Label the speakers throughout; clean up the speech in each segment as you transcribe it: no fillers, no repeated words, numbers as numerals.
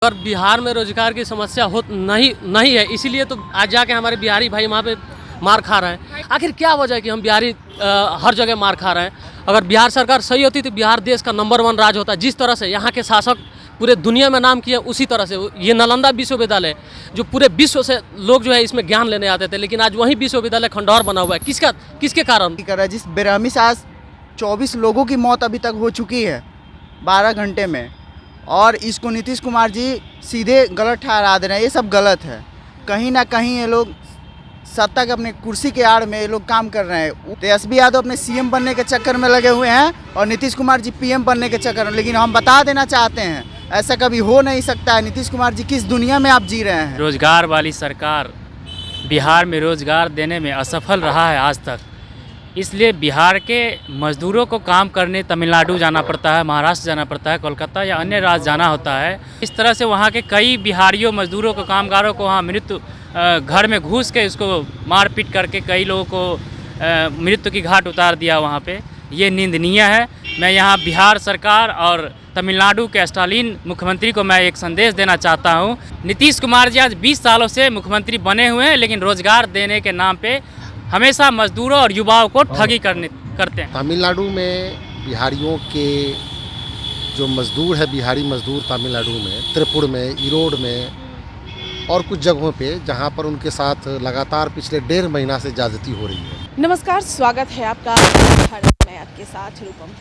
Speaker 1: अगर बिहार में रोजगार की समस्या हो नहीं है, इसीलिए तो आज जाके हमारे बिहारी भाई वहाँ पे मार खा रहे हैं। आखिर क्या वजह है कि हम बिहारी हर जगह मार खा रहे हैं? अगर बिहार सरकार सही होती तो बिहार देश का नंबर 1 राज्य होता। जिस तरह से यहाँ के शासक पूरे दुनिया में नाम किए, उसी तरह से ये नालंदा विश्वविद्यालय जो पूरे विश्व से लोग जो है इसमें ज्ञान लेने आते थे, लेकिन आज वही विश्वविद्यालय खंडहर बना हुआ है। किसके कारण
Speaker 2: कर रहा है? जिस बेरहमी से आज 24 लोगों की मौत अभी तक हो चुकी है 12 घंटे में, और इसको नीतीश कुमार जी सीधे गलत ठहरा दे रहे हैं। ये सब गलत है। कहीं ना कहीं ये लोग सत्ता के अपने कुर्सी के आड़ में ये लोग काम कर रहे हैं। तेजस्वी यादव अपने सीएम बनने के चक्कर में लगे हुए हैं और नीतीश कुमार जी पीएम बनने के चक्कर में। लेकिन हम बता देना चाहते हैं, ऐसा कभी हो नहीं सकता है। नीतीश कुमार जी किस दुनिया में आप जी रहे हैं?
Speaker 3: रोजगार वाली सरकार बिहार में रोजगार देने में असफल रहा है आज तक। इसलिए बिहार के मजदूरों को काम करने तमिलनाडु जाना पड़ता है, महाराष्ट्र जाना पड़ता है, कोलकाता या अन्य राज्य जाना होता है। इस तरह से वहाँ के कई बिहारियों मजदूरों को, कामगारों को वहाँ मृत्यु घर में घुस के उसको मारपीट करके कई लोगों को मृत्यु की घाट उतार दिया वहाँ पे। ये निंदनीय है। मैं यहाँ बिहार सरकार और तमिलनाडु के स्टालिन मुख्यमंत्री को मैं एक संदेश देना चाहता हूँ। नीतीश कुमार जी आज 20 सालों से मुख्यमंत्री बने हुए हैं, लेकिन रोजगार देने के नाम पे हमेशा मजदूरों और युवाओं को ठगी करते हैं।
Speaker 4: तमिलनाडु में बिहारियों के जो मजदूर है, बिहारी मजदूर तमिलनाडु में, त्रिपुर में, ईरोड में और कुछ जगहों पे जहां पर उनके साथ लगातार पिछले 1.5 महीना से ज्यादती हो रही है।
Speaker 5: नमस्कार, स्वागत है आपका। मैं आपके साथ रूपम।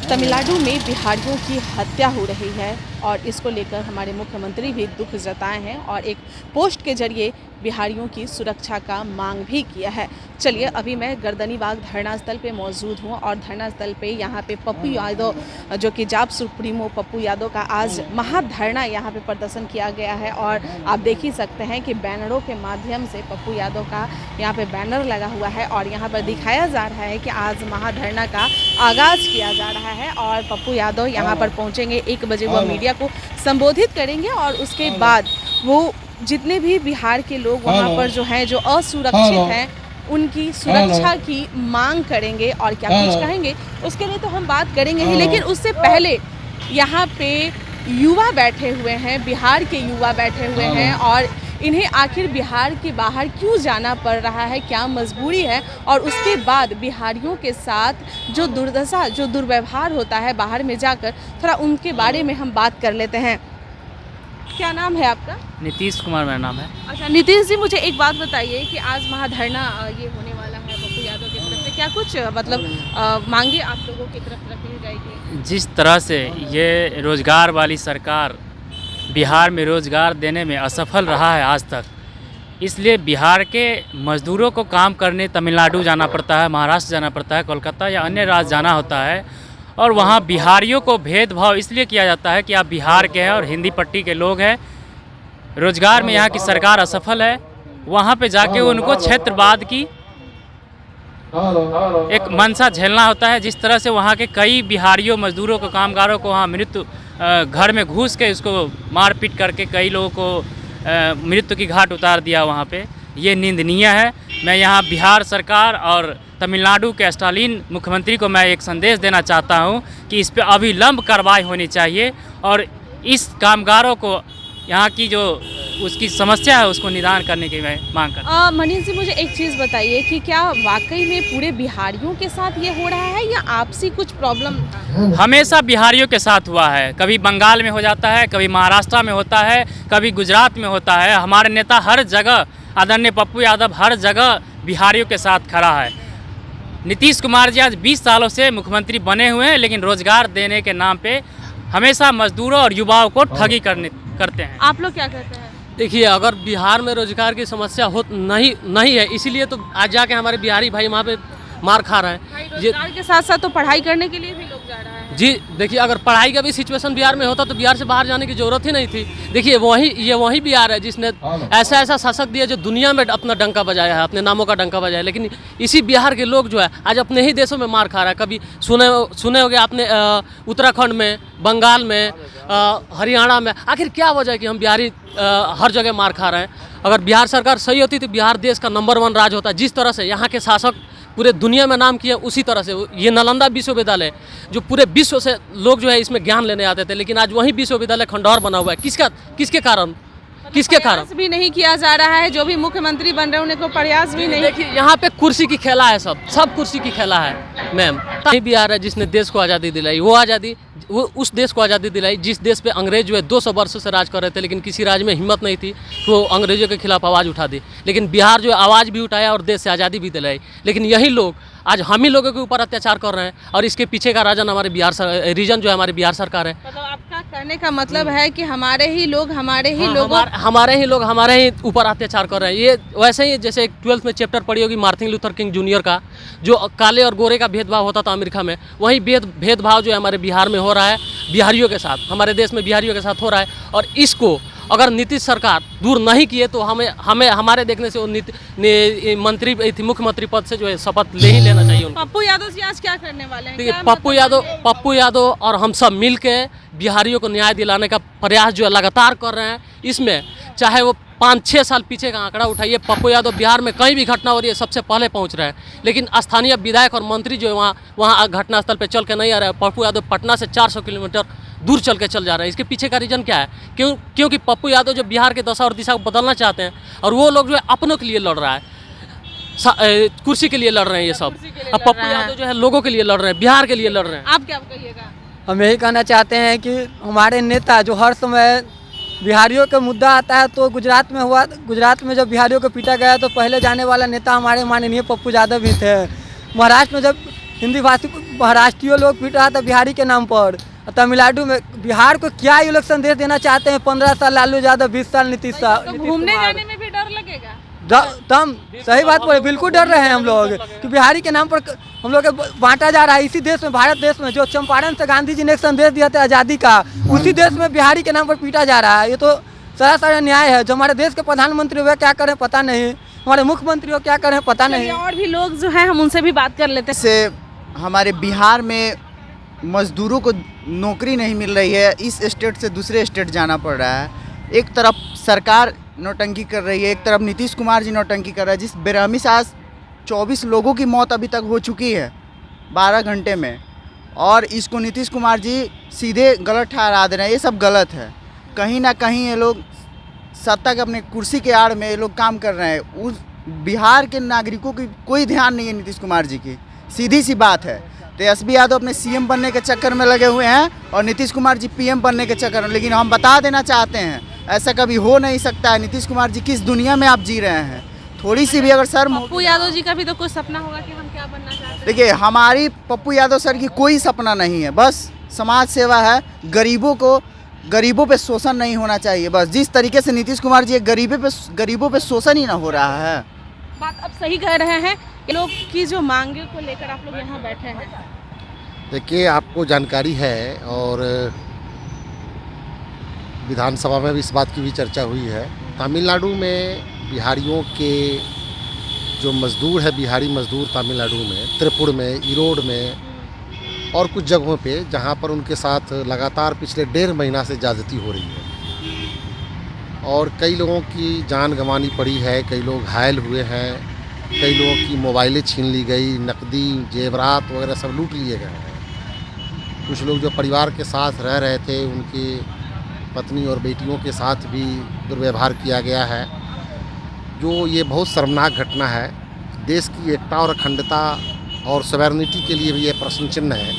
Speaker 5: तमिलनाडु में बिहारियों की हत्या हो रही है और इसको लेकर हमारे मुख्यमंत्री भी दुख जताए हैं और एक पोस्ट के जरिए बिहारियों की सुरक्षा का मांग भी किया है। चलिए, अभी मैं गर्दनीबाग धरना स्थल पे मौजूद हूँ और धरना स्थल पे यहाँ पे पप्पू यादव, जो कि जाप सुप्रीमो पप्पू यादव का आज महाधरना यहाँ पे प्रदर्शन किया गया है। और आप देख ही सकते हैं कि बैनरों के माध्यम से पप्पू यादव का यहाँ पे बैनर लगा हुआ है और यहाँ पर दिखाया जा रहा है कि आज महाधरना का आगाज़ किया जा रहा है और पप्पू यादव यहाँ पर पहुँचेंगे। 1 बजे वो मीडिया को संबोधित करेंगे और उसके बाद वो जितने भी बिहार के लोग वहाँ पर जो हैं, जो असुरक्षित हैं, उनकी सुरक्षा की मांग करेंगे और क्या कुछ कहेंगे उसके लिए तो हम बात करेंगे ही। लेकिन उससे पहले यहाँ पे युवा बैठे हुए हैं, बिहार के युवा बैठे हुए हैं और इन्हें आखिर बिहार के बाहर क्यों जाना पड़ रहा है, क्या मजबूरी है, और उसके बाद बिहारियों के साथ जो दुर्दशा, जो दुर्व्यवहार होता है बाहर में जाकर, थोड़ा उनके बारे में हम बात कर लेते हैं। क्या नाम है आपका?
Speaker 3: नीतीश कुमार मेरा नाम है।
Speaker 5: अच्छा नीतीश जी, मुझे एक बात बताइए कि आज महाधरना ये होने वाला है पप्पू यादव की तरफ से, क्या कुछ मतलब मांगे आप लोगों की तरफ रखी जाएगी?
Speaker 3: जिस तरह से ये रोजगार वाली सरकार बिहार में रोजगार देने में असफल रहा है आज तक, इसलिए बिहार के मजदूरों को काम करने तमिलनाडु जाना पड़ता है, महाराष्ट्र जाना पड़ता है, कोलकाता या अन्य राज्य जाना होता है। और वहाँ बिहारियों को भेदभाव इसलिए किया जाता है कि आप बिहार के हैं और हिंदी पट्टी के लोग हैं। रोजगार में यहाँ की सरकार असफल है। वहाँ पे जाके उनको क्षेत्रवाद की एक मंशा झेलना होता है। जिस तरह से वहाँ के कई बिहारियों मजदूरों को, कामगारों को वहाँ मृत्यु घर में घुस के उसको मारपीट करके कई लोगों को मृत्यु की घाट उतार दिया वहाँ पे। ये निंदनीय है। मैं यहाँ बिहार सरकार और तमिलनाडु के स्टालिन मुख्यमंत्री को मैं एक संदेश देना चाहता हूँ कि इस पे अविलंब कार्रवाई होनी चाहिए और इस कामगारों को यहाँ की जो उसकी समस्या है उसको निदान करने की मैं मांग करता हूँ।
Speaker 5: मनीष जी, मुझे एक चीज़ बताइए कि क्या वाकई में पूरे बिहारियों के साथ ये हो रहा है या आपसी कुछ प्रॉब्लम?
Speaker 3: हमेशा बिहारियों के साथ हुआ है। कभी बंगाल में हो जाता है, कभी महाराष्ट्र में होता है, कभी गुजरात में होता है। हमारे नेता हर जगह, आदरणीय पप्पू यादव हर जगह बिहारियों के साथ खड़ा है। नीतीश कुमार जी आज 20 सालों से मुख्यमंत्री बने हुए हैं, लेकिन रोजगार देने के नाम पे हमेशा मजदूरों और युवाओं को ठगी करते हैं।
Speaker 5: आप लोग क्या कहते हैं?
Speaker 1: देखिए, अगर बिहार में रोजगार की समस्या हो नहीं है, इसीलिए तो आज जाके हमारे बिहारी भाई वहाँ पे मार खा रहे हैं।
Speaker 5: रोजगार के साथ साथ तो पढ़ाई करने के लिए भी लोग जा रहे हैं।
Speaker 1: जी देखिए, अगर पढ़ाई का भी सिचुएशन बिहार में होता तो बिहार से बाहर जाने की जरूरत ही नहीं थी। देखिए, वही बिहार है जिसने ऐसा शासक दिया जो दुनिया में अपना डंका बजाया है, अपने नामों का डंका बजाया है। लेकिन इसी बिहार के लोग जो है आज अपने ही देशों में मार खा रहा है। कभी सुने होंगे आपने उत्तराखंड में, बंगाल में, हरियाणा में। आखिर क्या वजह है कि हम बिहारी हर जगह मार खा रहे हैं? अगर बिहार सरकार सही होती तो बिहार देश का नंबर 1 राज्य होता। जिस तरह से यहाँ के शासक पूरे दुनिया में नाम किया, उसी तरह से ये नालंदा विश्वविद्यालय जो पूरे विश्व से लोग जो है इसमें ज्ञान लेने आते थे, लेकिन आज वही विश्वविद्यालय खंडहर बना हुआ है। किसके कारण?
Speaker 5: प्रयास भी नहीं किया जा रहा है, जो भी मुख्यमंत्री बन रहे हैं उन्हें को प्रयास भी नहीं।
Speaker 1: देखिए यहाँ पे कुर्सी की खेला है, सब कुर्सी की खेला है मैम। कहीं बिहार है जिसने देश को आज़ादी दिलाई, वो उस देश को आज़ादी दिलाई जिस देश पे अंग्रेज जो है 200 वर्षों से राज कर रहे थे, लेकिन किसी राज्य में हिम्मत नहीं थी कि वो अंग्रेजों के खिलाफ आवाज़ उठा दी। लेकिन बिहार जो है आवाज़ भी उठाया और देश से आज़ादी भी दिलाई। लेकिन यही लोग आज हम ही लोगों के ऊपर अत्याचार कर रहे हैं, और इसके पीछे का रीजन जो है हमारे बिहार सरकार है।
Speaker 5: मतलब आपका कहने का मतलब है कि हमारे ही लोग हमारे
Speaker 1: ही ऊपर अत्याचार कर रहे हैं। ये वैसे ही जैसे 12th में चैप्टर पढ़ी होगी मार्टिन लूथर किंग जूनियर का, जो काले और गोरे का भेदभाव होता था अमेरिका में, वही भेदभाव जो है हमारे बिहार में हो रहा है, बिहारियों के साथ, हमारे देश में बिहारियों के साथ हो रहा है। और इसको अगर नीतीश सरकार दूर नहीं किए तो हमें हमारे देखने से वो मुख्यमंत्री पद से जो है शपथ ले ही लेना चाहिए उनको।
Speaker 5: पप्पू यादव जी आज क्या करने वाले हैं?
Speaker 1: देखिए पप्पू यादव और हम सब मिल के बिहारियों को न्याय दिलाने का प्रयास जो है लगातार कर रहे हैं। इसमें चाहे वो 5-6 साल पीछे का आंकड़ा उठाइए, पप्पू यादव बिहार में कहीं भी घटना हो रही है सबसे पहले पहुंच रहे हैं। लेकिन स्थानीय विधायक और मंत्री जो है वहाँ घटनास्थल पे चल के नहीं आ रहे हैं। पप्पू यादव पटना से 400 किलोमीटर दूर चल के चल जा रहे हैं। इसके पीछे का रीज़न क्या है? क्योंकि पप्पू यादव जो बिहार की दशा और दिशा को बदलना चाहते हैं, और वो लोग जो है अपनों के लिए लड़ रहा है, कुर्सी के लिए लड़ रहे हैं ये सब। अब पप्पू यादव जो है लोगों के लिए लड़ रहे हैं, बिहार के लिए लड़ रहे हैं।
Speaker 5: आप क्या कहिएगा?
Speaker 6: हम यही कहना चाहते हैं कि हमारे नेता जो हर समय बिहारियों का मुद्दा आता है, तो गुजरात में जब बिहारियों को पीटा गया तो पहले जाने वाला नेता हमारे माननीय पप्पू यादव भी थे। महाराष्ट्र में जब हिंदी भाषी महाराष्ट्रीय लोग पीट रहा था बिहारी के नाम पर, तमिलनाडु में बिहार को क्या ये लोग संदेश देना चाहते हैं? 15 साल लालू यादव, 20 साल नीतीश
Speaker 5: घूमने जाने में भी डर लगेगा?
Speaker 6: तम सही बात बोले, बिल्कुल डर रहे हैं हम लोग कि बिहारी के नाम पर हम लोग बांटा जा रहा है। इसी देश में, भारत देश में, जो चंपारण से गांधी जी ने एक संदेश दिया था आज़ादी का, उसी देश में बिहारी के नाम पर पीटा जा रहा है। ये तो सरासर अन्याय है। जो हमारे देश के प्रधानमंत्री हुए क्या करें पता नहीं, हमारे मुख्यमंत्री हो क्या करें पता नहीं।
Speaker 5: और भी लोग जो है हम उनसे भी बात कर लेते हैं।
Speaker 2: से हमारे बिहार में मजदूरों को नौकरी नहीं मिल रही है, इस स्टेट से दूसरे स्टेट जाना पड़ रहा है। एक तरफ सरकार नौटंकी कर रही है, एक तरफ नीतीश कुमार जी नौटंकी कर रहा है। जिस बेरहमी से आज 24 लोगों की मौत अभी तक हो चुकी है 12 घंटे में, और इसको नीतीश कुमार जी सीधे गलत ठहरा दे रहे हैं। ये सब गलत है। कहीं ना कहीं ये लोग सत्ता के अपने कुर्सी के आड़ में ये लोग काम कर रहे हैं। उस बिहार के नागरिकों की कोई ध्यान नहीं है नीतीश कुमार जी की, सीधी सी बात है। तेजस्वी यादव अपने सीएम बनने के चक्कर में लगे हुए हैं और नीतीश कुमार जी पीएम बनने के चक्कर में। लेकिन हम बता देना चाहते हैं, ऐसा कभी हो नहीं सकता है। नीतीश कुमार जी किस दुनिया में आप जी रहे हैं? थोड़ी सी भी अगर शर्म।
Speaker 5: पप्पू यादव जी का भी तो कुछ सपना होगा कि हम क्या बनना चाहते हैं।
Speaker 2: देखिए, हमारी पप्पू यादव सर की कोई सपना नहीं है, बस समाज सेवा है। गरीबों पे शोषण नहीं होना चाहिए। बस जिस तरीके से नीतीश कुमार जी गरीबों पे शोषण ही ना हो रहा है।
Speaker 5: बात अब सही कह रहे हैं। लोग की जो मांगे को लेकर आप लोग यहाँ बैठे हैं।
Speaker 4: देखिए, आपको जानकारी है और विधानसभा में भी इस बात की भी चर्चा हुई है। तमिलनाडु में बिहारियों के जो मज़दूर है, बिहारी मज़दूर तमिलनाडु में, त्रिपुर में, ईरोड में और कुछ जगहों पे, जहाँ पर उनके साथ लगातार पिछले 1.5 महीना से ज़्यादती हो रही है और कई लोगों की जान गंवानी पड़ी है, कई लोग घायल हुए हैं, कई लोगों की मोबाइलें छीन ली गई, नकदी जेवरात वगैरह सब लूट लिए गए हैं। कुछ लोग जो परिवार के साथ रह रहे थे, उनकी पत्नी और बेटियों के साथ भी दुर्व्यवहार किया गया है। जो ये बहुत शर्मनाक घटना है। देश की एकता और अखंडता और सॉवरेनिटी के लिए भी ये प्रश्न चिन्ह है।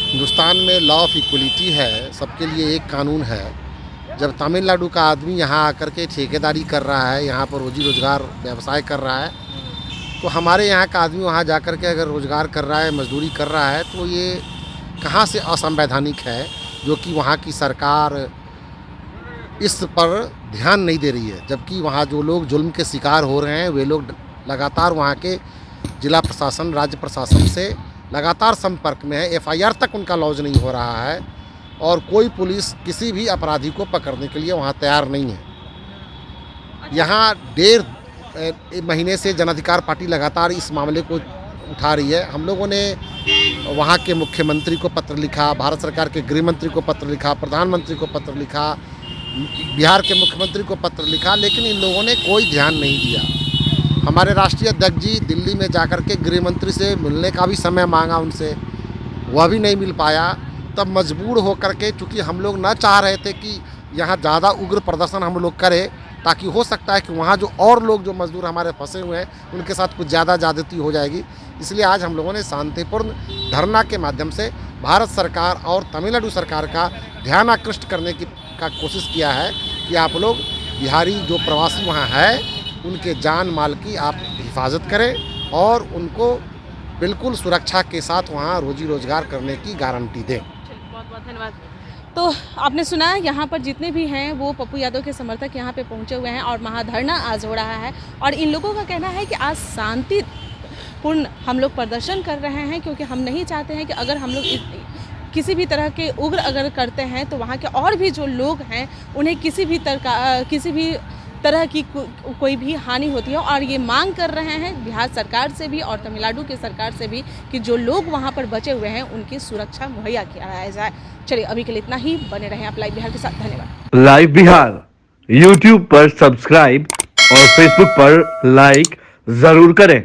Speaker 4: हिंदुस्तान में लॉ ऑफ इक्वलिटी है, सबके लिए एक कानून है। जब तमिलनाडु का आदमी यहाँ आकर के ठेकेदारी कर रहा है, यहाँ पर रोजी रोजगार व्यवसाय कर रहा है, तो हमारे यहाँ का आदमी वहाँ जा कर के अगर रोजगार कर रहा है, मजदूरी कर रहा है, तो ये कहाँ से असंवैधानिक है, जो कि वहाँ की सरकार इस पर ध्यान नहीं दे रही है। जबकि वहाँ जो लोग जुल्म के शिकार हो रहे हैं, वे लोग लगातार वहाँ के जिला प्रशासन, राज्य प्रशासन से लगातार संपर्क में है। एफआईआर तक उनका लॉन्च नहीं हो रहा है और कोई पुलिस किसी भी अपराधी को पकड़ने के लिए वहाँ तैयार नहीं है। यहाँ 1.5 महीने से जन अधिकार पार्टी लगातार इस मामले को उठा रही है। हम लोगों ने वहाँ के मुख्यमंत्री को पत्र लिखा, भारत सरकार के गृह मंत्री को पत्र लिखा, प्रधानमंत्री को पत्र लिखा, बिहार के मुख्यमंत्री को पत्र लिखा, लेकिन इन लोगों ने कोई ध्यान नहीं दिया। हमारे राष्ट्रीय अध्यक्ष जी दिल्ली में जाकर के गृह मंत्री से मिलने का भी समय मांगा उनसे, वह भी नहीं मिल पाया। तब मजबूर होकर के, चूँकि हम लोग ना चाह रहे थे कि यहाँ ज़्यादा उग्र प्रदर्शन हम लोग करें, ताकि हो सकता है कि वहाँ जो और लोग जो मजदूर हमारे फंसे हुए हैं उनके साथ कुछ ज़्यादा ज़्यादती हो जाएगी। इसलिए आज हम लोगों ने शांतिपूर्ण धरना के माध्यम से भारत सरकार और तमिलनाडु सरकार का ध्यान आकृष्ट करने का कोशिश किया है कि आप लोग बिहारी जो प्रवासी वहाँ है उनके जान माल की आप हिफाजत करें और उनको बिल्कुल सुरक्षा के साथ वहाँ रोजी रोजगार करने की गारंटी दें।
Speaker 5: बहुत बहुत धन्यवाद। तो आपने सुना यहाँ पर जितने भी हैं वो पप्पू यादव के समर्थक यहाँ पे पहुँचे हुए हैं और महाधरना आज हो रहा है। और इन लोगों का कहना है कि आज शांतिपूर्ण हम लोग प्रदर्शन कर रहे हैं, क्योंकि हम नहीं चाहते हैं कि अगर हम लोग किसी भी तरह के उग्र अगर करते हैं तो वहाँ के और भी जो लोग हैं उन्हें किसी भी तरह की कोई भी हानि होती है। और ये मांग कर रहे हैं बिहार सरकार से भी और तमिलनाडु की सरकार से भी कि जो लोग वहाँ पर बचे हुए हैं उनकी सुरक्षा मुहैया कराया जाए। चलिए अभी के लिए इतना ही, बने रहें आप लाइव बिहार के साथ। धन्यवाद।
Speaker 7: लाइव बिहार यूट्यूब पर सब्सक्राइब और फेसबुक पर लाइक जरूर करें।